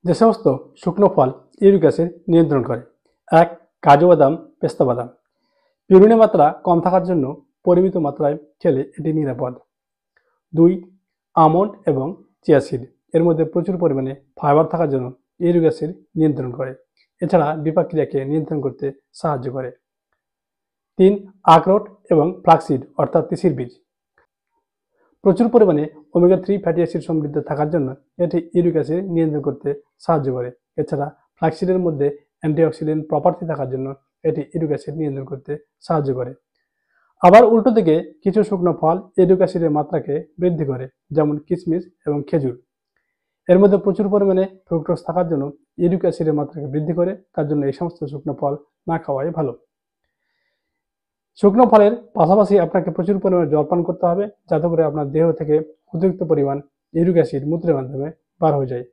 যে সমস্ত শুকনো ফল ইউরিক অ্যাসিড নিয়ন্ত্রণ করে। 1. কাজু বাদাম, পেস্তা বাদাম। পিউরিনের মাত্রা কম থাকার জন্য পরিমিত মাত্রায় খেলে এটি নিরাপদ। 2. আমন্ড এবং চিয়া সিড। এর মধ্যে প্রচুর পরিমাণে ফাইবার থাকার জন্য ইউরিক অ্যাসিড নিয়ন্ত্রণ করে। এছাড়া বিপাকক্রিয়াকে নিয়ন্ত্রণ করতে সাহায্য করে। 3. আখরোট এবং ফ্লাক্সিড অর্থাৎ তিসির বীজ। প্রচুর পরিমাণে ওমেগা 3 ফ্যাটি অ্যাসিড সমৃদ্ধ থাকার জন্য এটি ইউরিক অ্যাসিড নিয়ন্ত্রণ করতে সাহায্য করে। এছাড়া ফ্লাক্সিডের মধ্যে অ্যান্টিঅক্সিডেন্ট প্রপার্টি থাকার জন্য এটি ইউরিক অ্যাসিড নিয়ন্ত্রণ করতে সাহায্য করে। আবার উল্টো দিকে কিছু শুকনো ফল ইউরিক অ্যাসিডের মাত্রাকে বৃদ্ধি করে, যেমন কিশমিশ এবং খেজুর। এর মধ্যে প্রচুর পরিমাণে ফ্রুক্টোজ থাকার জন্য ইউরিক অ্যাসিডের মাত্রাকে বৃদ্ধি করে, তার জন্য এই সমস্ত শুকনো ফল না খাওয়াই ভালো। শুকনো ফলের পাশাপাশি আপনাকে প্রচুর পরিমাণে জল পান করতে হবে, যাতে করে আপনার দেহ থেকে অতিরিক্ত পরিমাণ ইউরিক অ্যাসিড মূত্রের মাধ্যমে বার হয়ে যায়।